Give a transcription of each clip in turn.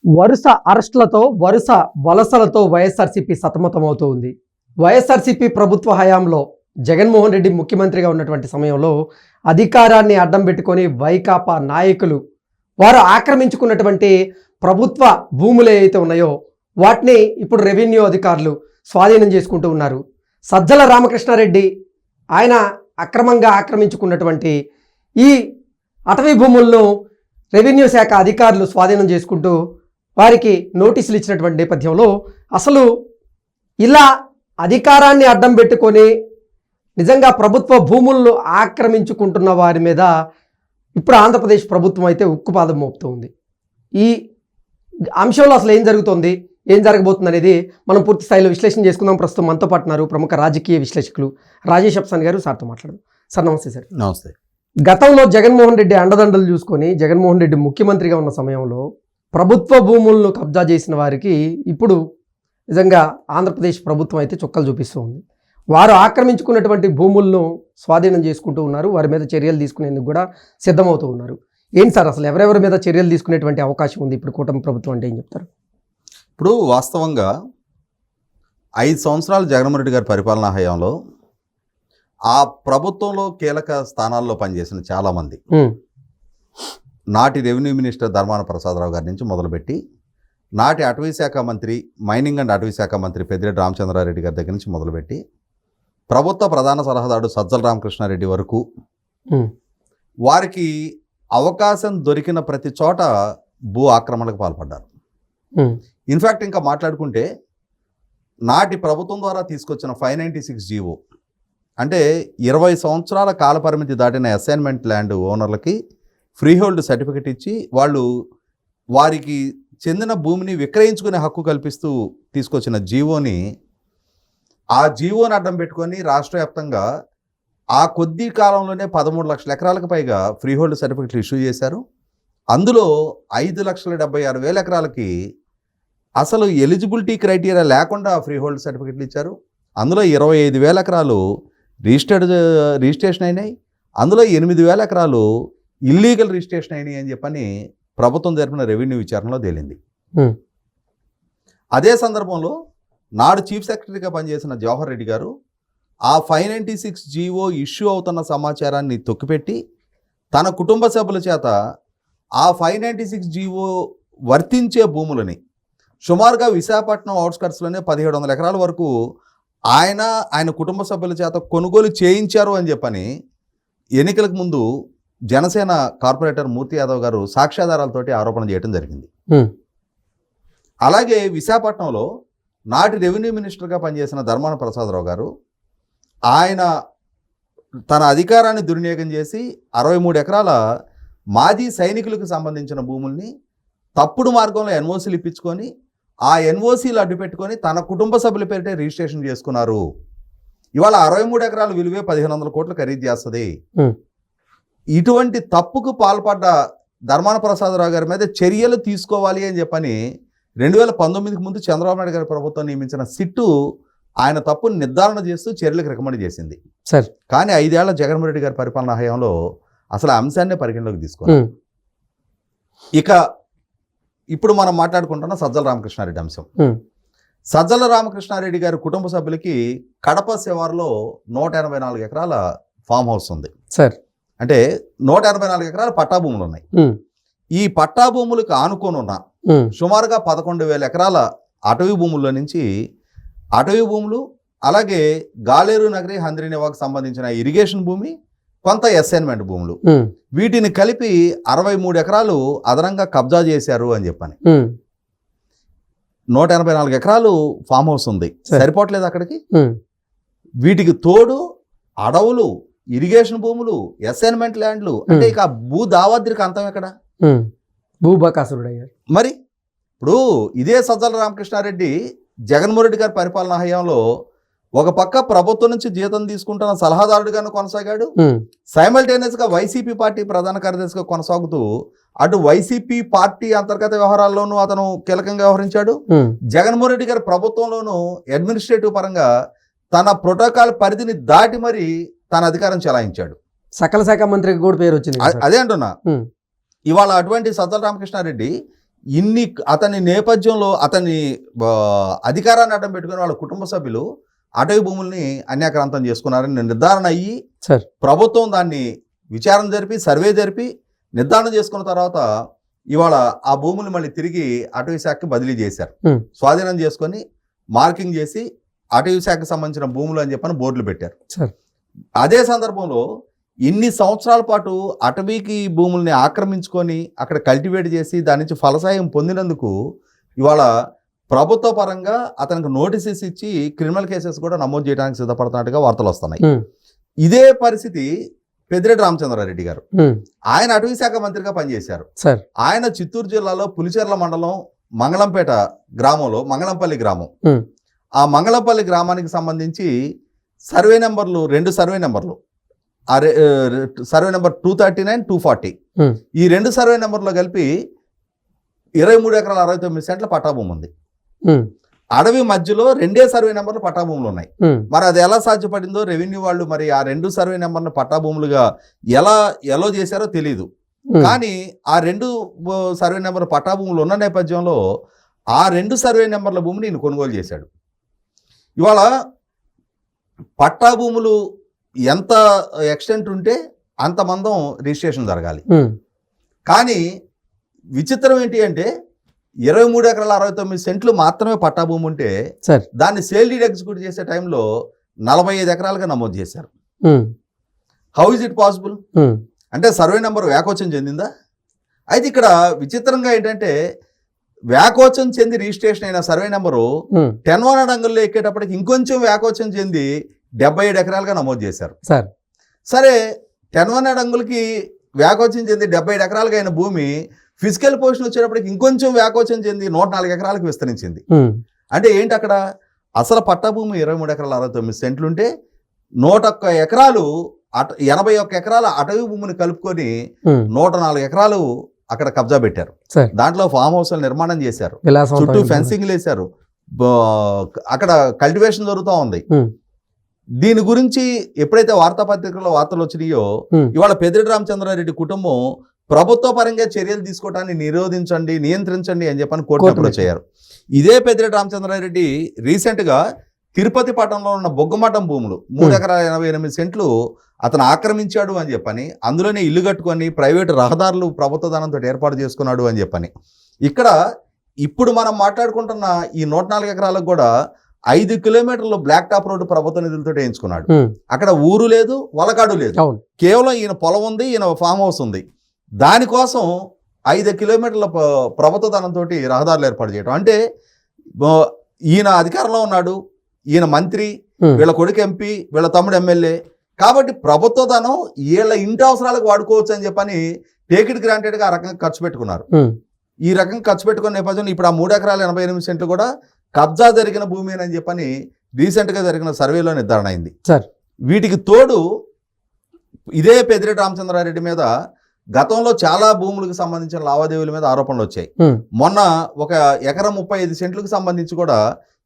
వరుస అరెస్టులతో వరుస వలసలతో వైఎస్ఆర్సీపీ సతమతమవుతూ ఉంది. వైఎస్ఆర్సీపీ ప్రభుత్వ హయాంలో జగన్మోహన్ రెడ్డి ముఖ్యమంత్రిగా ఉన్నటువంటి సమయంలో అధికారాన్ని అడ్డం పెట్టుకొని వైకాపా నాయకులు వారు ఆక్రమించుకున్నటువంటి ప్రభుత్వ భూములు ఏవైతే ఉన్నాయో వాటిని ఇప్పుడు రెవెన్యూ అధికారులు స్వాధీనం చేసుకుంటూ ఉన్నారు. సజ్జల రామకృష్ణారెడ్డి ఆయన అక్రమంగా ఆక్రమించుకున్నటువంటి ఈ అటవీ భూములను రెవెన్యూ శాఖ అధికారులు స్వాధీనం చేసుకుంటూ వారికి నోటీసులు ఇచ్చినటువంటి నేపథ్యంలో అసలు ఇలా అధికారాన్ని అడ్డం పెట్టుకొని నిజంగా ప్రభుత్వ భూములను ఆక్రమించుకుంటున్న వారి మీద ఇప్పుడు ఆంధ్రప్రదేశ్ ప్రభుత్వం అయితే ఉక్కుపాదం మోపుతూ ఉంది. ఈ అంశంలో అసలు ఏం జరుగుతుంది, ఏం జరగబోతుంది అనేది మనం పూర్తి స్థాయిలో విశ్లేషణ చేసుకుందాం. ప్రస్తుతం మనతో పాటు ఉన్నారు ప్రముఖ రాజకీయ విశ్లేషకులు రాజేష్ అప్సాన్ గారు. సార్తో మాట్లాడదాం. సార్ నమస్తే. సార్ నమస్తే. గతంలో జగన్మోహన్ రెడ్డి అండదండలు చూసుకొని జగన్మోహన్ రెడ్డి ముఖ్యమంత్రిగా ఉన్న సమయంలో ప్రభుత్వ భూములను కబ్జా చేసిన వారికి ఇప్పుడు నిజంగా ఆంధ్రప్రదేశ్ ప్రభుత్వం అయితే చుక్కలు చూపిస్తూ ఉంది. వారు ఆక్రమించుకున్నటువంటి భూములను స్వాధీనం చేసుకుంటూ ఉన్నారు. వారి మీద చర్యలు తీసుకునేందుకు కూడా సిద్ధమవుతూ ఉన్నారు. ఏంటి సార్ అసలు ఎవరెవరి మీద చర్యలు తీసుకునేటువంటి అవకాశం ఉంది ఇప్పుడు కూటమి ప్రభుత్వం అంటే ఏం చెప్తారు? ఇప్పుడు వాస్తవంగా 5 సంవత్సరాలు జగన్మోహన్ రెడ్డి గారి పరిపాలనా హయాంలో ఆ ప్రభుత్వంలో కీలక స్థానాల్లో పనిచేసిన చాలామంది, నాటి రెవెన్యూ మినిస్టర్ ధర్మాన ప్రసాదరావు గారి నుంచి మొదలుపెట్టి నాటి అటవీ శాఖ మంత్రి, మైనింగ్ అండ్ అటవీ శాఖ మంత్రి పెద్దిరెడ్డి రామచంద్రారెడ్డి గారి దగ్గర నుంచి మొదలుపెట్టి ప్రభుత్వ ప్రధాన సలహాదారు సజ్జల రామకృష్ణారెడ్డి వరకు వారికి అవకాశం దొరికిన ప్రతి చోట భూ ఆక్రమణలకు పాల్పడ్డారు. ఇన్ఫ్యాక్ట్ ఇంకా మాట్లాడుకుంటే నాటి ప్రభుత్వం ద్వారా తీసుకొచ్చిన 596 జీవో అంటే 20 సంవత్సరాల కాలపరిమితి దాటిన అసైన్మెంట్ ల్యాండ్ ఓనర్లకి ఫ్రీహోల్డ్ సర్టిఫికెట్ ఇచ్చి వాళ్ళు వారికి చెందిన భూమిని విక్రయించుకునే హక్కు కల్పిస్తూ తీసుకొచ్చిన జీవోని, ఆ జీవోని అడ్డం పెట్టుకొని రాష్ట్ర వ్యాప్తంగా ఆ కొద్ది కాలంలోనే 13 లక్షల ఎకరాలకు పైగా ఫ్రీహోల్డ్ సర్టిఫికెట్లు ఇష్యూ చేశారు. అందులో 5,76,000 ఎకరాలకి అసలు ఎలిజిబిలిటీ క్రైటీరియా లేకుండా ఫ్రీహోల్డ్ సర్టిఫికెట్లు ఇచ్చారు. అందులో 25,000 ఎకరాలు రిజిస్ట్రేషన్ అయినాయి. అందులో 8,000 ఎకరాలు ఇల్లీగల్ రిజిస్ట్రేషన్ అయినాయి అని చెప్పని ప్రభుత్వం జరిపిన రెవెన్యూ విచారణలో తేలింది. అదే సందర్భంలో నాడు చీఫ్ సెక్రటరీగా పనిచేసిన జవహర్ రెడ్డి గారు ఆ 596 జీవో ఇష్యూ అవుతున్న సమాచారాన్ని తొక్కిపెట్టి తన కుటుంబ సభ్యుల చేత ఆ 596 జీవో వర్తించే భూములని సుమారుగా విశాఖపట్నం అవుట్స్కట్స్లోనే 1,700 ఎకరాల వరకు ఆయన కుటుంబ సభ్యుల చేత కొనుగోలు చేయించారు అని చెప్పని ఎన్నికలకు ముందు జనసేన కార్పొరేటర్ మూర్తి యాదవ్ గారు సాక్ష్యాధారాలతోటి ఆరోపణ చేయడం జరిగింది. అలాగే విశాఖపట్నంలో నాటి రెవెన్యూ మినిస్టర్గా పనిచేసిన ధర్మాన ప్రసాదరావు గారు ఆయన తన అధికారాన్ని దుర్వినియోగం చేసి 63 ఎకరాల మాజీ సైనికులకు సంబంధించిన భూముల్ని తప్పుడు మార్గంలో ఎన్ఓసీలు ఇప్పించుకొని ఆ ఎన్ఓసీలు అడ్డు పెట్టుకొని తన కుటుంబ సభ్యుల పేరిటే రిజిస్ట్రేషన్ చేసుకున్నారు. ఇవాళ 63 ఎకరాల విలువే 1,500 కోట్లు ఖరీదు చేస్తుంది. ఇటువంటి తప్పుకు పాల్పడ్డ ధర్మాన ప్రసాదరావు గారి మీద చర్యలు తీసుకోవాలి అని చెప్పని 2019కి ముందు చంద్రబాబు నాయుడు గారి ప్రభుత్వం నియమించిన సిట్టు ఆయన తప్పును నిర్ధారణ చేస్తూ చర్యలకు రికమెండ్ చేసింది. సార్ కానీ 5 ఏళ్ల జగన్మోహన్ రెడ్డి గారి పరిపాలనా హయాంలో అసలు ఆ అంశాన్ని పరిగణలోకి తీసుకోవాలి. ఇక ఇప్పుడు మనం మాట్లాడుకుంటున్న సజ్జల రామకృష్ణారెడ్డి అంశం. సజ్జల రామకృష్ణారెడ్డి గారి కుటుంబ సభ్యులకి కడప శివారులో 184 ఎకరాల ఫామ్ హౌస్ ఉంది. సార్ అంటే 184 ఎకరాల పట్టా భూములు ఉన్నాయి. ఈ పట్టా భూములకు ఆనుకొని ఉన్న సుమారుగా 11,000 ఎకరాల అటవీ భూముల్లో నుంచి అటవీ భూములు, అలాగే గాలేరు నగరి హంద్రీనివాకు సంబంధించిన ఇరిగేషన్ భూమి, కొంత అసైన్మెంట్ భూములు, వీటిని కలిపి 63 ఎకరాలు అదనంగా కబ్జా చేశారు అని చెప్పని 184 ఎకరాలు ఫామ్ హౌస్ ఉంది. సరిపోవట్లేదు అక్కడికి. వీటికి తోడు అడవులు, ఇరిగేషన్ భూములు, అసైన్మెంట్ ల్యాండ్లు, అంటే ఇక భూ దావాద్రికి అంతం ఎక్కడ? భూబకాసురుడు అయ్యారు. మరి ఇప్పుడు ఇదే సజ్జల రామకృష్ణారెడ్డి జగన్మోహన్ రెడ్డి గారి పరిపాలనా హయాంలో ఒక పక్క ప్రభుత్వం నుంచి జీతం తీసుకుంటున్న సలహాదారుడిగాను కొనసాగాడు, సైమల్టేనియస్గా వైసీపీ పార్టీ ప్రధాన కార్యదర్శిగా కొనసాగుతూ అటు వైసీపీ పార్టీ అంతర్గత వ్యవహారాల్లోనూ అతను కీలకంగా వ్యవహరించాడు. జగన్మోహన్ రెడ్డి గారి ప్రభుత్వంలోనూ అడ్మినిస్ట్రేటివ్ పరంగా తన ప్రోటోకాల్ పరిధిని దాటి మరి తన అధికారం చెలాయించాడు. సకల శాఖ మంత్రికి కూడా పేరు వచ్చింది. అదే అంటున్నా. ఇవాళ అటువంటి సజ్జల రామకృష్ణారెడ్డి అతని నేపథ్యంలో అతని అధికారాన్ని అడ్డం పెట్టుకుని వాళ్ళ కుటుంబ సభ్యులు అటవీ భూముల్ని అన్యాక్రాంతం చేసుకున్నారని నిర్ధారణ అయ్యి సార్ ప్రభుత్వం దాన్ని విచారణ జరిపి సర్వే జరిపి నిర్ధారణ చేసుకున్న తర్వాత ఇవాళ ఆ భూములు మళ్ళీ తిరిగి అటవీ శాఖకి బదిలీ చేశారు. స్వాధీనం చేసుకొని మార్కింగ్ చేసి అటవీ శాఖకు సంబంధించిన భూములు అని చెప్పని బోర్డులు పెట్టారు. అదే సందర్భంలో ఇన్ని సంవత్సరాల పాటు అటవీకి భూముల్ని ఆక్రమించుకొని అక్కడ కల్టివేట్ చేసి దాని నుంచి ఫలసాయం పొందినందుకు ఇవాళ ప్రభుత్వ పరంగా అతనికి నోటీసెస్ ఇచ్చి క్రిమినల్ కేసెస్ కూడా నమోదు చేయడానికి సిద్ధపడుతున్నట్టుగా వార్తలు వస్తున్నాయి. ఇదే పరిస్థితి పెద్దిరెడ్డి రామచంద్రారెడ్డి గారు, ఆయన అటవీ శాఖ మంత్రిగా పనిచేశారు. ఆయన చిత్తూరు జిల్లాలో పులిచెర్ల మండలం మంగళంపేట గ్రామంలో మంగళంపల్లి గ్రామం, ఆ మంగళంపల్లి గ్రామానికి సంబంధించి సర్వే నెంబర్లు 2 సర్వే నెంబర్లు, సర్వే నెంబర్ 239, 240, ఈ 2 సర్వే నెంబర్లో కలిపి 23 ఎకరాల 69 సెంట్ల పట్టాభూమి ఉంది. అడవి మధ్యలో 2 సర్వే నెంబర్లు పట్టాభూములు ఉన్నాయి. మరి అది ఎలా సాధ్యపడిందో రెవెన్యూ వాళ్ళు మరి ఆ 2 సర్వే నెంబర్లు పట్టాభూములుగా ఎలా చేశారో తెలియదు. కానీ ఆ 2 సర్వే నెంబర్ పట్టాభూములు ఉన్న నేపథ్యంలో ఆ 2 సర్వే నెంబర్ల భూమిని ఈయన కొనుగోలు చేశాడు. ఇవాళ పట్టాభూములు ఎంత ఎక్స్టెంట్ ఉంటే అంత మందం రిజిస్ట్రేషన్ జరగాలి. కానీ విచిత్రం ఏంటి అంటే 23 ఎకరాల 69 సెంట్లు మాత్రమే పట్టాభూమి ఉంటే దాన్ని సేల్ డీడ్ ఎగ్జిక్యూట్ చేసే టైంలో 45 ఎకరాలుగా నమోదు చేశారు. How is it possible? అంటే సర్వే నెంబర్ వ్యాకోచం చెందిందా? అయితే ఇక్కడ విచిత్రంగా ఏంటంటే వ్యాకోచం చెంది రిజిస్ట్రేషన్ అయిన సర్వే నెంబరు 10-1 అంగుల్లో ఎక్కేటప్పటికి ఇంకొంచెం వ్యాకోచం చెంది 77 ఎకరాలుగా నమోదు చేశారు. సరే 10-1 అంగులకి వ్యాకోచం చెంది 77 ఎకరాలుగా అయిన భూమి ఫిజికల్ పొజిషన్ వచ్చేటప్పటికి ఇంకొంచెం వ్యాకోచం చెంది 104 ఎకరాలకు విస్తరించింది. అంటే ఏంటి అక్కడ అసలు పట్టాభూమి 23 ఎకరాల 69 సెంట్లు ఉంటే 101 ఎకరాలు 81 ఎకరాల అటవీ భూమిని కలుపుకొని 104 ఎకరాలు అక్కడ కబ్జా పెట్టారు. దాంట్లో ఫామ్ హౌస్ నిర్మాణం చేశారు, చుట్టూ ఫెన్సింగ్ వేశారు, అక్కడ కల్టివేషన్ జరుగుతూ ఉంది. దీని గురించి ఎప్పుడైతే వార్తాపత్రికల్లో వార్తలు వచ్చినాయో ఇవాళ పెద్దిరెడ్డి రామచంద్రారెడ్డి కుటుంబం ప్రభుత్వ పరంగా చర్యలు తీసుకోవటాన్ని నియంత్రించండి అని చెప్పని కోర్టు అప్రోచ్ అయ్యారు. ఇదే పెద్దిరెడ్డి రామచంద్రారెడ్డి రీసెంట్గా తిరుపతి పట్టణంలో ఉన్న బొగ్గమఠం భూములు 3 ఎకరాల 88 సెంట్లు అతను ఆక్రమించాడు అని చెప్పని, అందులోనే ఇల్లు కట్టుకొని ప్రైవేటు రహదారులు ప్రభుత్వ ధనంతో ఏర్పాటు చేసుకున్నాడు అని చెప్పని, ఇక్కడ ఇప్పుడు మనం మాట్లాడుకుంటున్న ఈ 104 ఎకరాలకు కూడా 5 కిలోమీటర్లు బ్లాక్ టాప్ రోడ్డు ప్రభుత్వ నిధులతో వేయించుకున్నాడు. అక్కడ ఊరు లేదు, వలకాడు లేదు, కేవలం ఈయన పొలం ఉంది, ఈయన ఫామ్ హౌస్ ఉంది. దానికోసం 5 కిలోమీటర్ల ప్రభుత్వ ధనంతో రహదారులు ఏర్పాటు చేయడం అంటే ఈయన అధికారంలో ఉన్నాడు, ఈయన మంత్రి, వీళ్ళ కొడుకు ఎంపీ, వీళ్ళ తమ్ముడు ఎమ్మెల్యే, కాబట్టి ప్రభుత్వ ధనం వీళ్ళ ఇంటి అవసరాలకు వాడుకోవచ్చు అని చెప్పని టేక్ ఇట్ గ్రాంటెడ్గా ఆ రకంగా ఖర్చు పెట్టుకున్నారు. ఈ రకంగా ఖర్చు పెట్టుకున్న నేపథ్యంలో ఇప్పుడు ఆ 3 ఎకరాల 88 సెంట్లు కూడా కబ్జా జరిగిన భూమి అని చెప్పని రీసెంట్గా జరిగిన సర్వేలో నిర్ధారణ అయింది. వీటికి తోడు ఇదే పెద్దిరెడ్డి రామచంద్రారెడ్డి మీద గతంలో చాలా భూములకు సంబంధించిన లావాదేవీల మీద ఆరోపణలు వచ్చాయి. మొన్న 1 ఎకరం 35 సెంట్లకు సంబంధించి కూడా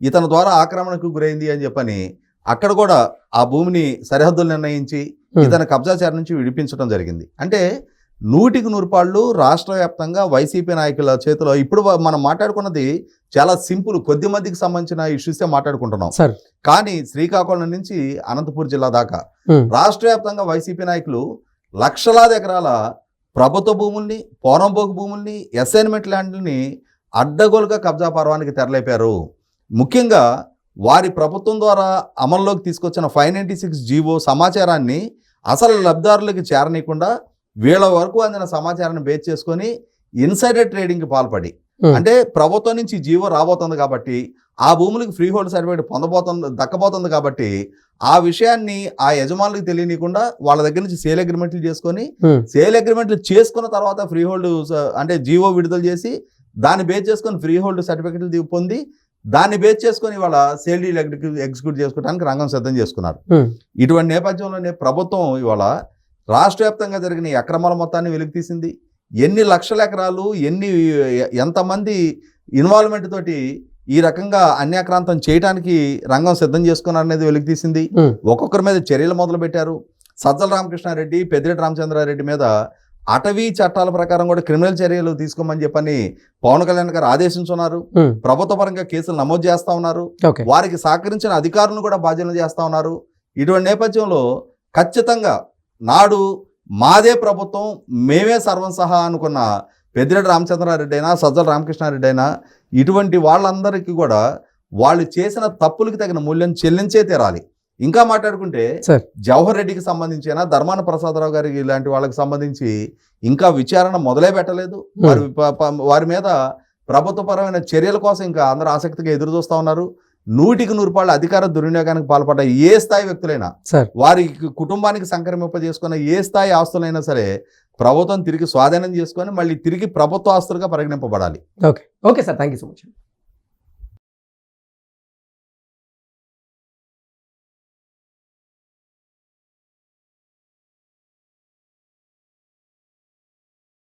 ఇతని ద్వారా ఆక్రమణకు గురైంది అని చెప్పని అక్కడ కూడా ఆ భూమిని సరిహద్దులు నిర్ణయించి ఇతని కబ్జాచార నుంచి విడిపించడం జరిగింది. అంటే 100% రాష్ట్ర వ్యాప్తంగా వైసీపీ నాయకుల చేతిలో ఇప్పుడు మనం మాట్లాడుకున్నది చాలా సింపుల్, కొద్ది మందికి సంబంధించిన ఇష్యూసే మాట్లాడుకుంటున్నాం. కానీ శ్రీకాకుళం నుంచి అనంతపూర్ జిల్లా దాకా రాష్ట్ర వ్యాప్తంగా వైసీపీ నాయకులు లక్షలాది ఎకరాల ప్రభుత్వ భూముల్ని, పోరంబోకు భూముల్ని, అసైన్మెంట్ ల్యాండ్ని అడ్డగోలుగా కబ్జా పర్వానికి తెరలేపారు. ముఖ్యంగా వారి ప్రభుత్వం ద్వారా అమల్లోకి తీసుకొచ్చిన 596 జీవో సమాచారాన్ని అసలు లబ్ధిదారులకి చేరనీయకుండా వీళ్ళ వరకు అందిన సమాచారాన్ని బేస్ చేసుకొని ఇన్సైడర్ ట్రేడింగ్కి పాల్పడి, అంటే ప్రభుత్వం నుంచి జీవో రాబోతుంది కాబట్టి ఆ భూములకు ఫ్రీ హోల్డ్ సర్టిఫికేట్ దక్కబోతుంది కాబట్టి ఆ విషయాన్ని ఆ యజమానులకు తెలియనీయకుండా వాళ్ళ దగ్గర నుంచి సేల్ అగ్రిమెంట్లు చేసుకొని, సేల్ అగ్రిమెంట్లు చేసుకున్న తర్వాత ఫ్రీ హోల్డ్ అంటే జీవో విడుదల చేసి దాన్ని బేస్ చేసుకొని ఫ్రీ హోల్డ్ సర్టిఫికేట్లు పొంది దాన్ని బేస్ చేసుకొని ఇవాళ సేల్ డీడ్ ఎగ్జిక్యూట్ చేసుకోవడానికి రంగం సిద్ధం చేసుకున్నారు. ఇటువంటి నేపథ్యంలోనే ప్రభుత్వం ఇవాళ రాష్ట్ర వ్యాప్తంగా జరిగిన ఈ అక్రమాల మొత్తాన్ని వెలికి తీసింది. ఎన్ని లక్షల ఎకరాలు, ఎంతమంది ఇన్వాల్వ్మెంట్ తోటి ఈ రకంగా అన్యాక్రాంతం చేయడానికి రంగం సిద్ధం చేసుకున్నారనేది వెలికి తీసింది. ఒక్కొక్కరి మీద చర్యలు మొదలు పెట్టారు. సజ్జల రామకృష్ణారెడ్డి, పెద్దిరెడ్డి రామచంద్రారెడ్డి మీద అటవీ చట్టాల ప్రకారం కూడా క్రిమినల్ చర్యలు తీసుకోమని చెప్పని పవన్ కళ్యాణ్ గారు ఆదేశించున్నారు. ప్రభుత్వ పరంగా కేసులు నమోదు చేస్తా ఉన్నారు. ఓకే. వారికి సహకరించిన అధికారులను కూడా బాధ్యతలు చేస్తా ఉన్నారు. ఇటువంటి నేపథ్యంలో ఖచ్చితంగా నాడు మాదే ప్రభుత్వం, మేమే సర్వం సహా అనుకున్న పెద్దిరెడ్డి రామచంద్రారెడ్డి అయినా, సజ్జల రామకృష్ణారెడ్డి అయినా, ఇటువంటి వాళ్ళందరికీ కూడా వాళ్ళు చేసిన తప్పులకి తగిన మూల్యం చెల్లించే తీరాలి. ఇంకా మాట్లాడుకుంటే సార్. జవహర్ రెడ్డికి సంబంధించిన, ధర్మాన ప్రసాదరావు గారికి ఇలాంటి వాళ్ళకి సంబంధించి ఇంకా విచారణ మొదలే పెట్టలేదు. వారి మీద ప్రభుత్వపరమైన చర్యల కోసం ఇంకా అందరూ ఆసక్తిగా ఎదురు చూస్తూ ఉన్నారు. 100% అధికార దుర్వినియోగానికి పాల్పడ్డ ఏ స్థాయి వ్యక్తులైనా, వారి కుటుంబానికి సంక్రమింపజేసుకున్న ఏ స్థాయి ఆస్తులైనా సరే ప్రభుత్వం తిరిగి స్వాధీనం చేసుకొని మళ్ళీ తిరిగి ప్రభుత్వ ఆస్తులుగా పరిగణింపబడాలి. Okay. Okay sir, thank you so much.